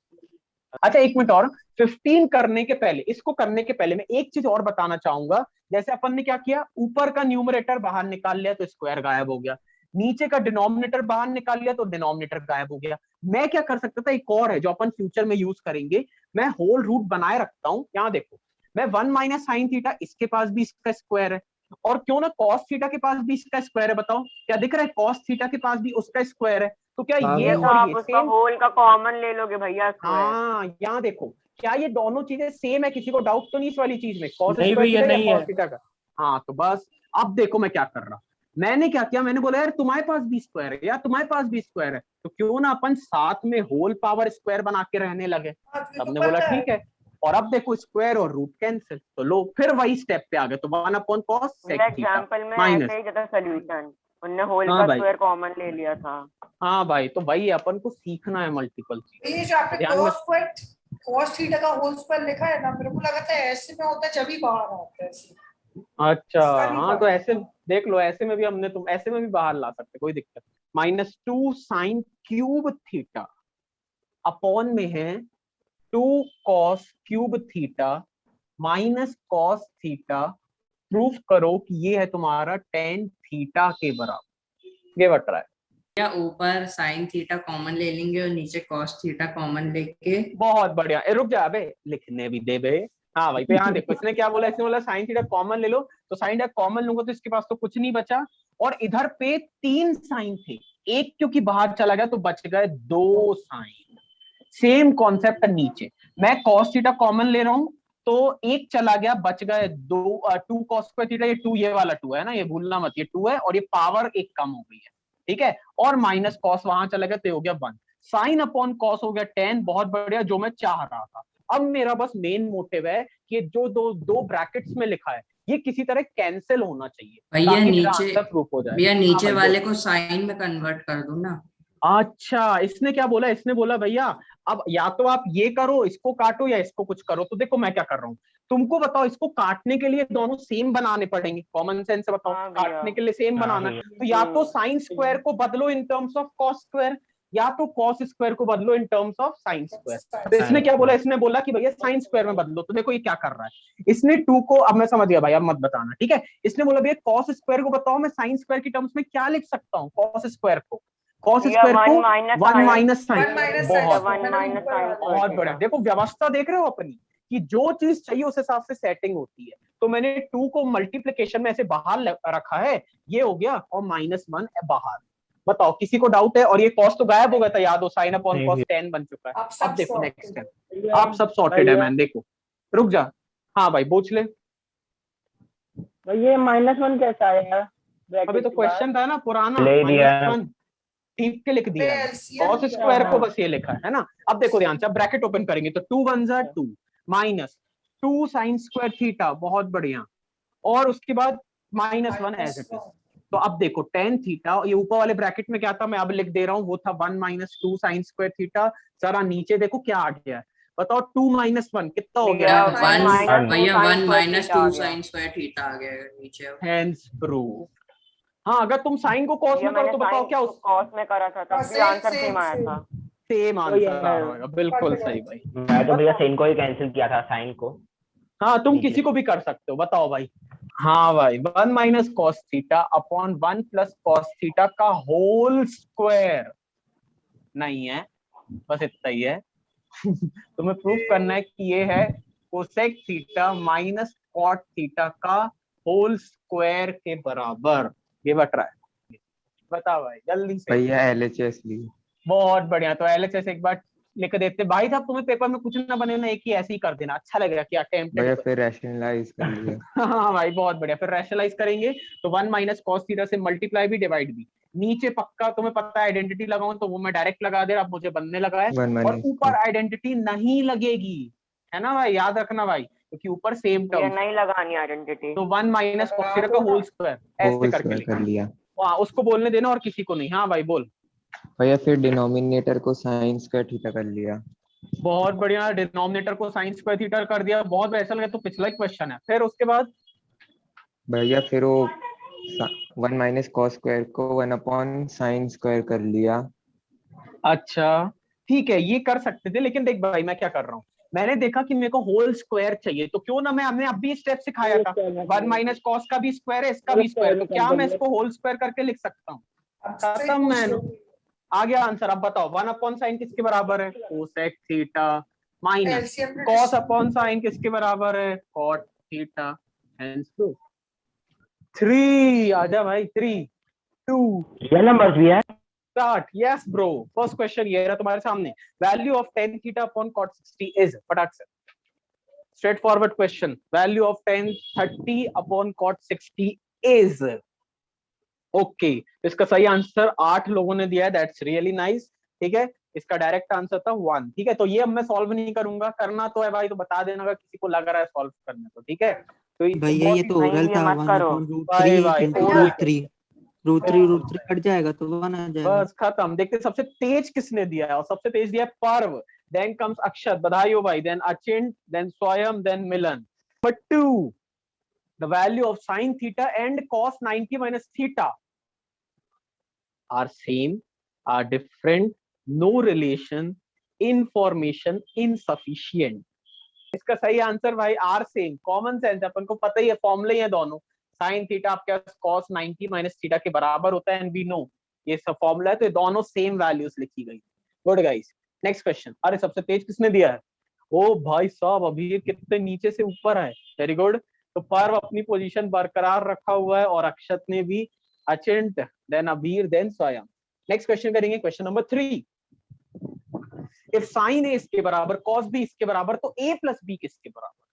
[SPEAKER 1] अच्छा एक मिनट और, 15 करने के पहले, इसको करने के पहले मैं एक चीज और बताना चाहूंगा। जैसे अपन ने क्या किया, ऊपर का न्यूमरेटर बाहर निकाल लिया तो स्क्वायर गायब हो गया, नीचे का डिनोमिनेटर बाहर निकाल लिया तो डिनोमिनेटर गायब हो गया। मैं क्या कर सकता था, एक और है जो अपन फ्यूचर में यूज करेंगे। मैं होल रूट बनाए रखता हूं। यहाँ देखो, मैं 1 माइनस साइन थीटा, इसके पास भी इसका स्क्वायर है, और क्यों ना कॉस थीटा के पास भी इसका स्क्वायर है। बताओ क्या दिख रहा है? कॉस थीटा के पास भी उसका स्क्वायर है, तो क्या
[SPEAKER 6] हाँ
[SPEAKER 1] ये
[SPEAKER 3] तो
[SPEAKER 1] और
[SPEAKER 3] आप
[SPEAKER 1] ये
[SPEAKER 3] उसका
[SPEAKER 1] सेम?
[SPEAKER 3] होल का कॉमन ले लोगे भैया स्क्वायर।
[SPEAKER 1] हाँ यहाँ देखो, क्या ये दोनों चीजें सेम है? किसी को डाउट तो नहीं इस वाली चीज में, कॉस
[SPEAKER 6] नहीं
[SPEAKER 1] स्क्वायर
[SPEAKER 6] भैया
[SPEAKER 1] थीटा या
[SPEAKER 6] नहीं
[SPEAKER 1] कॉस
[SPEAKER 6] है।
[SPEAKER 1] थीटा का? हाँ तो बस, अब देखो मैं क्या कर रहा। मैंने क्या किया, मैंने बोला यार तुम्हारे पास भी स्क्वायर है, यार तुम्हारे पास भी स्क्वायर है, तो क्यों ना अपन साथ में होल पावर स्क्वायर बना के रहने लगे। सबने बोला ठीक है, और अब देखो स्क्वायर और रूट कैंसिल, तो लो फिर वही स्टेप पे आ गए। तो 1 upon cos sec theta
[SPEAKER 3] example में
[SPEAKER 1] माइनस।
[SPEAKER 3] ऐसे ही था सोल्यूशन, उनने होल
[SPEAKER 1] हाँ
[SPEAKER 3] का
[SPEAKER 1] भाई,
[SPEAKER 3] स्क्वायर कॉमन ले लिया था।
[SPEAKER 1] हाँ भाई, तो वही अपन को सीखना है मल्टीपल चीज।
[SPEAKER 2] ये जो आपने
[SPEAKER 1] ध्यान में
[SPEAKER 2] cos थीटा का होल स्क्वायर लिखा है ना, मेरे को लगा था ऐसे में होता है जब ही बाहर आता है ऐसे।
[SPEAKER 1] अच्छा,
[SPEAKER 2] इसका नहीं
[SPEAKER 1] हाँ तो
[SPEAKER 2] पता।
[SPEAKER 1] ऐसे देख लो, ऐसे में भी हमने, तुम ऐसे में भी बाहर ला सकते, कोई दिक्कत। -2 साइन क्यूब थीटा अपॉन में है 2 cos cube theta minus cos theta. Proof करो कि ये है तुम्हारा टेन थीटा के बराबर। ये बट रहा है।
[SPEAKER 7] या ऊपर साइन थीटा कॉमन ले लेंगे और नीचे कॉस थीटा कॉमन लेके।
[SPEAKER 1] बहुत बढ़िया। रुक जा बे, लिखने भी दे बे। हाँ भाई, तो यहाँ देखो इसने क्या बोला, इसने बोला साइन थीटा कॉमन ले लो, तो साइन थीटा कॉमन लूंगा तो इसके पास तो कुछ नहीं बचा, और इधर पे 3 साइन थे, एक क्योंकि बाहर चला गया तो बच गए 2 साइन। सेम कॉन्सेप्ट नीचे, मैं कॉस थीटा कॉमन ले रहा हूं तो एक चला गया, बच गए 2 कॉस स्क्वायर थीटा। ये 2 ये वाला 2 है ना, ये भूलना मत, ये 2 है, और ये पावर एक कम हो गई है, ठीक है, और माइनस कॉस वहां चला गया तो हो गया 1। साइन अपॉन कॉस हो गया 10। बहुत बढ़िया, जो मैं चाह रहा था। अब मेरा बस मेन मोटिव है कि जो दो ब्रैकेट्स में लिखा है ये किसी तरह कैंसिल होना चाहिए
[SPEAKER 7] भैया
[SPEAKER 1] ताकि मेरा
[SPEAKER 7] नीचे,
[SPEAKER 1] आंसर प्रूफ हो जाए।
[SPEAKER 7] भैया
[SPEAKER 1] हाँ
[SPEAKER 7] नीचे
[SPEAKER 1] भाई,
[SPEAKER 7] वाले को साइन में कन्वर्ट कर दो ना।
[SPEAKER 1] अच्छा, इसने क्या बोला, इसने बोला भैया अब या तो आप ये करो, इसको काटो, या इसको कुछ करो। तो देखो मैं क्या कर रहा हूँ, तुमको बताओ इसको काटने के लिए दोनों सेम बनाने पड़ेंगे, कॉमन सेंस से बताओ।
[SPEAKER 3] हाँ भैया।
[SPEAKER 1] काटने के लिए सेम बनाना है, तो या तो साइन स्क्वायर को बदलो in terms of cos square, या तो कॉस स्क्वायर को बदलो in terms of sine square. तो इसने क्या बोला, इसने बोला कि भैया साइन स्क्वायर में बदलो। तो देखो ये क्या कर रहा है, इसने 2 को, अब मैं समझ गया भाई, अब मत बताना, ठीक है। इसने बोला भैया कॉस स्क्वायर को बताओ मैं साइन स्क्वायर की टर्म्स में क्या लिख सकता हूँ, कॉस स्क्वायर को, कॉस स्क्वायर को 1 माइनस साइन। बहुत बढ़िया, देखो व्यवस्था देख रहे हो अपनी, कि जो चीज चाहिए उस हिसाब से सेटिंग होती है। तो मैंने 2 को मल्टीप्लिकेशन में ऐसे बाहर रखा है, ये हो गया, और -1 बाहर। बताओ किसी को डाउट है? और ये कॉस तो गायब हो गया था, याद हो, साइन अपॉन कॉस 10 बन चुका है। अब देखो नेक्स्ट स्टेप, आप सब सॉर्टेड है मैन। देखो रुक जा, हाँ भाई पूछ ले।
[SPEAKER 5] ये -1 कैसा आया?
[SPEAKER 1] अभी तो क्वेश्चन था ना पुराना, -1 ठीक के लिख दिया, कॉस स्क्वायर को बस ये लिखा है ना। अब देखो ध्यान से, अब ब्रैकेट ओपन करेंगे तो 2 1 जा 2 माइनस 2 साइन स्क्वायर थीटा, बहुत बढ़िया, और उसके बाद -1 एज इट इज। तो अब देखो tan थीटा, ये ऊपर वाले ब्रैकेट में क्या था मैं अब लिख दे रहा हूँ, वो था 1 - 2 साइन स्क्वायर थीटा। जरा नीचे देखो क्या आ गया है, बताओ 2 - 1 कितना हो गया?
[SPEAKER 7] भैया 1 - 2 साइन स्क्वायर थीटा आ गया नीचे।
[SPEAKER 1] Hence prove. हाँ, अगर तुम साइन को कॉस में करो तो बताओ क्या उस
[SPEAKER 3] कॉस में करा था, तब भी आंसर सेम आया था।
[SPEAKER 1] सेम आंसर आएगा, बिल्कुल सही भाई।
[SPEAKER 5] मैं तो भैया साइन को ही कैंसिल किया था, साइन को।
[SPEAKER 1] हाँ तुम किसी को भी कर सकते हो, बताओ भाई। हाँ भाई, 1 minus cos theta upon 1 plus cos theta का होल स्क्वायर नहीं है, बस इतना ही है। तुम्हें प्रूफ करना है कि ये है cosec theta minus cot theta का होल स्क्वायर के बराबर। ये बट रहा है, बता भाई जल्दी से।
[SPEAKER 6] भैया एलएचएस ली।
[SPEAKER 1] बहुत बढ़िया, तो एलएचएस एक बार लिख देते भाई साहब। तुम्हें पेपर में कुछ ना बने ना, एक ही ऐसे ही कर देना, अच्छा लगेगा कि अटेम्प्ट।
[SPEAKER 6] भैया फिर रैशनलाइज कर लिया।
[SPEAKER 1] हाँ भाई बहुत बढ़िया, फिर रैशनलाइज करेंगे तो 1 माइनस कॉस थीटा से मल्टीप्लाई भी डिवाइड भी। नीचे पक्का तुम्हें पता है आइडेंटिटी लगाऊं तो वो मैं डायरेक्ट लगा दे रहा, अब मुझे बनने लगा है। और ऊपर आइडेंटिटी नहीं लगेगी, है ना भाई, याद रखना भाई, क्योंकि ऊपर सेम टर्म
[SPEAKER 3] नहीं लगानी आइडेंटिटी।
[SPEAKER 1] तो 1 माइनस कॉस थीटा का होल स्क्वायर ऐसे करके
[SPEAKER 6] कर लिया।
[SPEAKER 1] उसको बोलने देना और किसी को नहीं। हाँ भाई बोल।
[SPEAKER 6] भैया फिर डिनोमिनेटर को साइन स्क्वायर थीटा कर लिया।
[SPEAKER 1] बहुत बढ़िया, डिनोमिनेटर को साइन स्क्वायर थीटा कर दिया, बहुत ऐसा लगा तो पिछला ही क्वेश्चन है। फिर उसके बाद
[SPEAKER 6] भैया फिर वो 1 माइनस कॉस स्क्वायर को 1 अपॉन साइन स्क्वायर कर लिया।
[SPEAKER 1] अच्छा ठीक है, ये कर सकते थे, लेकिन देख भाई मैं क्या कर रहा हूँ, मैंने देखा कि मेरे को होल स्क्वायर चाहिए, तो क्यों ना मैं, हमने अभी स्टेप सिखाया था 1 माइनस कॉस का भी स्क्वायर है, इसका भी स्क्वायर, तो क्या मैं इसको होल स्क्वायर करके लिख सकता हूँ? खत्म मैन, आ गया आंसर। अब बताओ 1 अपॉन साइन किसके बराबर है? Cosec theta minus cos upon sine किसके बराबर है? Cot theta. Hence proof. 3 आजा भाई, 3 2
[SPEAKER 5] रियल नंबर्स भी है।
[SPEAKER 1] Start. Yes bro, first question ये रहा तुम्हारे सामने। Value of tan theta upon cot 60 is, फटाक से straight forward question. Value of tan 30 upon cot 60 is, okay. इसका सही आंसर 8 लोगों ने दिया है, दैट्स रियली नाइस। ठीक है, इसका डायरेक्ट आंसर था 1। ठीक है, तो ये अब मैं सॉल्व नहीं करूंगा, करना तो है भाई तो बता देना अगर किसी को लग रहा है सॉल्व करने को। ठीक है, तो
[SPEAKER 8] भैया ये तो ओरल था, 1/√3 √3 कट जाएगा तो 1 आ जाएगा।
[SPEAKER 1] बस खत्म। देखते सबसे तेज किसने दिया है, और सबसे तेज दिया है पर्व, देन कम्स अक्षत, बधाई हो भाई, then Achint, then Swayam, then Milan. Number 2, the value of sin theta and cos 90 minus theta are same, are different, no relation, information insufficient। इसका सही आंसर भाई आर सेम, कॉमन सेंस, अपन को पता ही है, फॉर्मूले ही है दोनों। साइन थीटा आपके पास cos 90 माइनस थीटा के बराबर होता है, एंड वी नो ये सब फॉर्मूला है, तो ये दोनों सेम वैल्यूज लिखी गई। Good guys, next question. अरे सबसे तेज किसने दिया है? ओ भाई साहब, अभी ये कितने नीचे से ऊपर है, वेरी गुड। तो पर्व अपनी पोजीशन बरकरार रखा हुआ है, और अक्षत ने भी, अचिंत, देन अबीर, देन स्वयं। नेक्स्ट क्वेश्चन करेंगे, क्वेश्चन नंबर 3। इफ साइन ए इसके बराबर, कॉस बी इसके बराबर, तो ए प्लस बी किसके बराबर?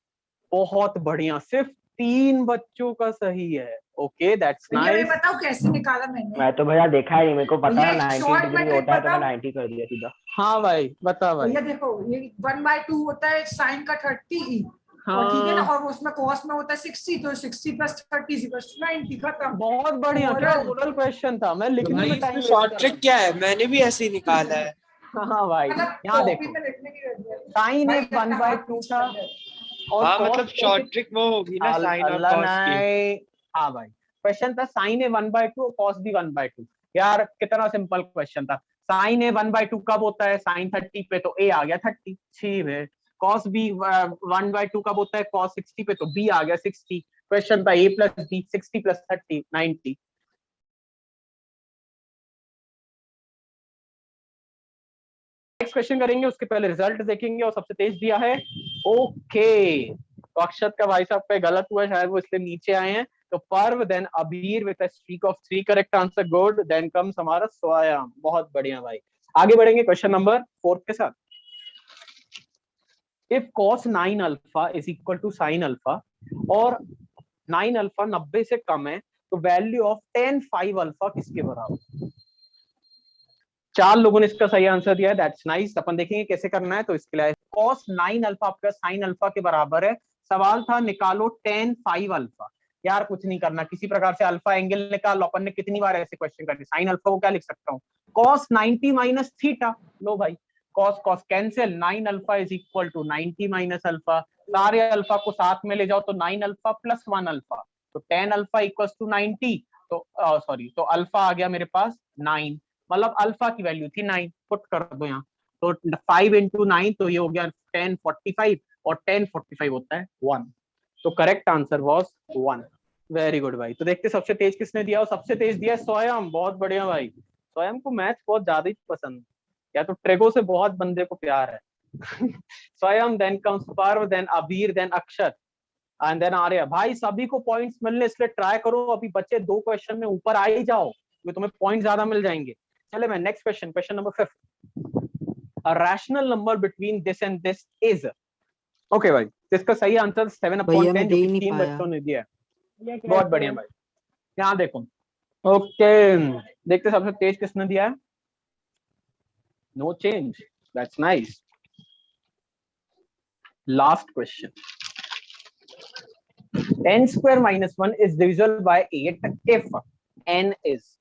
[SPEAKER 1] बहुत बढ़िया, सिर्फ 3 बच्चों का सही है। Okay that's nice.
[SPEAKER 2] बताओ कैसे निकाला मैंने?
[SPEAKER 5] मैं तो भैया देखा ही नहीं, मेरे को पता है 90 डिग्री होता है, तो मैं 90 कर दिया सीधा।
[SPEAKER 1] हाँ भाई बता भाई।
[SPEAKER 2] भैया देखो, ये 1/2 होता है साइन का 30, और ठीक है ना,
[SPEAKER 1] हाँ
[SPEAKER 2] और उसमें कॉस में होता है 60, तो 60 + 30 = 90, खत्म।
[SPEAKER 1] बहुत बढ़िया, क्या
[SPEAKER 2] Oral।
[SPEAKER 1] ओरल क्वेश्चन था, मैं
[SPEAKER 8] तो
[SPEAKER 1] लिखने
[SPEAKER 8] भाई
[SPEAKER 1] में टाइम
[SPEAKER 8] इसमें शॉर्ट ट्रिक क्या है? मैंने भी ऐसे ही निकाला है।
[SPEAKER 1] हाँ भाई
[SPEAKER 2] मतलब
[SPEAKER 1] यहाँ
[SPEAKER 2] कॉपी
[SPEAKER 1] देखो,
[SPEAKER 2] में लिखने की जरूरत है
[SPEAKER 1] साइन
[SPEAKER 2] भाई,
[SPEAKER 1] ए
[SPEAKER 2] अपना
[SPEAKER 1] 1/2
[SPEAKER 2] हाथ पीछे
[SPEAKER 1] था
[SPEAKER 2] कर ले।
[SPEAKER 1] और
[SPEAKER 8] हाँ
[SPEAKER 1] cos
[SPEAKER 8] मतलब
[SPEAKER 1] को
[SPEAKER 8] शॉर्ट ट्रिक वो होगी ना साइन और
[SPEAKER 1] अल्लाह
[SPEAKER 8] कॉस की।
[SPEAKER 1] नहीं। हाँ भाई, क्वेश्चन था साइन ए 1/2 और cos भी 1/2। यार कितना सिंपल क्वेश्चन था। साइन ए 1/2 कब होता है? साइन 30 पे, तो ए आ गया 30, छी है। cos b 1/2 कब होता है? cos 60 पे, तो b आ गया 60। क्वेश्चन था a + b, 60 + 30 90। नेक्स्ट क्वेश्चन करेंगे, उसके पहले रिजल्ट देखेंगे, और सबसे तेज दिया है ओके। तो अक्षत का भाई साहब पे गलत हुआ है शायद, वो इसलिए नीचे आए हैं। तो Parv, then Abir with a streak of 3 correct answer, good. Then comes हमारा स्वयं, बहुत बढ़िया भाई। आगे बढ़ेंगे क्वेश्चन नंबर 4 के साथ। If cos 9 alpha is equal to sin alpha और 9 अल्फा 90 से कम है, तो वैल्यू ऑफ tan 5 अल्फा किसके बराबर? 4 लोगों ने इसका सही आंसर दिया है, दैट्स नाइस। अपन देखेंगे कैसे करना है। तो इसके लिए cos 9 अल्फा आपका sin अल्फा के बराबर है। सवाल था निकालो tan 5 अल्फा। यार कुछ नहीं करना, किसी प्रकार से अल्फा एंगल निकाल लो। अपन ने कितनी बार ऐसे क्वेश्चन करे। sin अल्फा को क्या लिख सकता हूँ? cos 90 - theta. लो भाई, cos cos cancel, 9 alpha is equal to 90 - alpha. सारे अल्फा को साथ में ले जाओ तो 9 अल्फा + 1 अल्फा, तो tan अल्फा इक्वल्स टू 90। तो सॉरी, तो अल्फा आ गया मेरे पास 9, मतलब अल्फा की वैल्यू थी 9, पुट कर दो यहाँ। तो 5 × 9, तो ये हो गया 1045, और 1045 होता है 1। तो correct answer was 1। Very good भाई। तो देखते सबसे तेज किसने दिया, और सबसे तेज दिया स्वयं। बहुत बढ़िया भाई, स्वयं को मैथ्स बहुत ज्यादा ही पसंद है, या तो ट्रेगो से बहुत बंदे को प्यार है। स्वयं, देन कम्स पर्व, देन अबीर, देन अक्षत, एंड देन आर्य। भाई सभी को पॉइंट्स मिलने, इसलिए ट्राई करो अभी बच्चे 2 क्वेश्चन में ऊपर आ ही जाओ, तो तुम्हें पॉइंट ज्यादा मिल जाएंगे। चले मैं next question, question number 5। A rational number between this and this is. Okay भाई, इसका सही आंसर 7/10
[SPEAKER 8] भैया मैं
[SPEAKER 1] जो
[SPEAKER 8] दे
[SPEAKER 1] कि
[SPEAKER 8] ही नहीं
[SPEAKER 1] 3
[SPEAKER 8] पाया।
[SPEAKER 1] बच्चों ने दिया है। बहुत बढ़िया भाई, यहाँ देखो। ओके, देखते सबसे तेज किसने दिया है। No change, that's nice. Last question, n² - 1 is divisible by 8 if n is।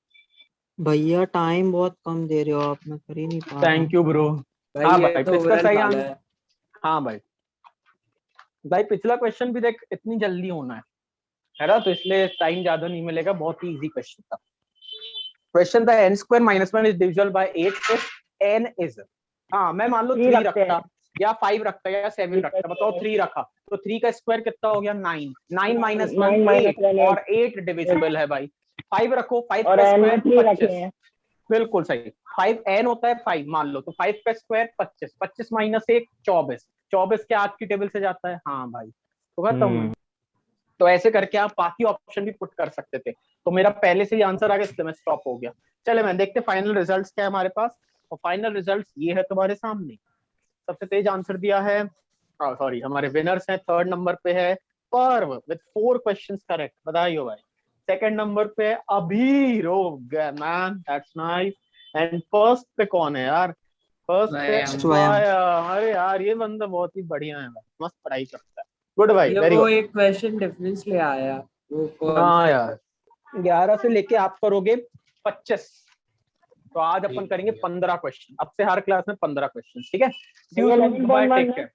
[SPEAKER 8] भैया टाइम बहुत कम दे रहे हो आप, मैं कर ही नहीं पा रहा हूँ।
[SPEAKER 1] Thank you bro.
[SPEAKER 8] भाई
[SPEAKER 1] हाँ
[SPEAKER 8] ये
[SPEAKER 1] भाई,
[SPEAKER 8] तो
[SPEAKER 1] इसका
[SPEAKER 8] ओरल
[SPEAKER 1] सही
[SPEAKER 8] वाला
[SPEAKER 1] आंसर।
[SPEAKER 8] है।
[SPEAKER 1] हाँ भाई, भाई पिछला क्वेश्चन भी देख, इतनी जल्दी होना है ना, तो इसलिए टाइम ज्यादा नहीं मिलेगा, बहुत ही इजी क्वेश्चन था। क्वेश्चन था n² - 1 is divisible by 8 if n is। हाँ, मैं मान लो 3 रखता, या 5 रखता, या 7 रखता। बताओ 3 रखा तो 3 का स्क्वायर कितना हो गया? 9। 9 - 1 8, और 8 डिविजिबल है भाई। 5 रखो, 5 का स्क्वायर 25। बिल्कुल सही, 5 n होता है 5 मान लो, तो 5 का स्क्वायर 25, 25 - 1 24, 24 के आज की टेबल से जाता है। हाँ भाई, तो खत्म। तो ऐसे करके आप बाकी ऑप्शन भी पुट कर सकते थे। तो मेरा पहले से ही आंसर आ गया, इसलिए मैं स्टॉप हो गया। चले मैं देखते फाइनल रिजल्ट्स क्या है हमारे पास। और फाइनल रिजल्ट्स ये है तुम्हारे सामने। सबसे तेज आंसर दिया है, सॉरी, हमारे विनर्स हैं। 3rd नंबर पे है पर्व विद 4 क्वेश्चंस करेक्ट, बधाई हो भाई। 2nd नंबर पे अभी man, that's nice. And first पे कौन है यार? फर्स्ट पे
[SPEAKER 8] स्वयं।
[SPEAKER 1] अरे यार, ये बंदा बहुत ही बढ़िया है भाई, मस्त पढ़ाई करता है। गुड भाई,
[SPEAKER 8] ये
[SPEAKER 1] वेरी
[SPEAKER 8] वो
[SPEAKER 1] गुड।
[SPEAKER 8] एक क्वेश्चन डिफरेंस ले आया, वो कौन
[SPEAKER 1] हाँ
[SPEAKER 8] सा?
[SPEAKER 1] यार, 11 से लेके आप करोगे 25, तो आज अपन करेंगे 15 क्वेश्चन। अब से हर क्लास में 15 क्वेश्चन, ठीक है? See you soon, bye, take care.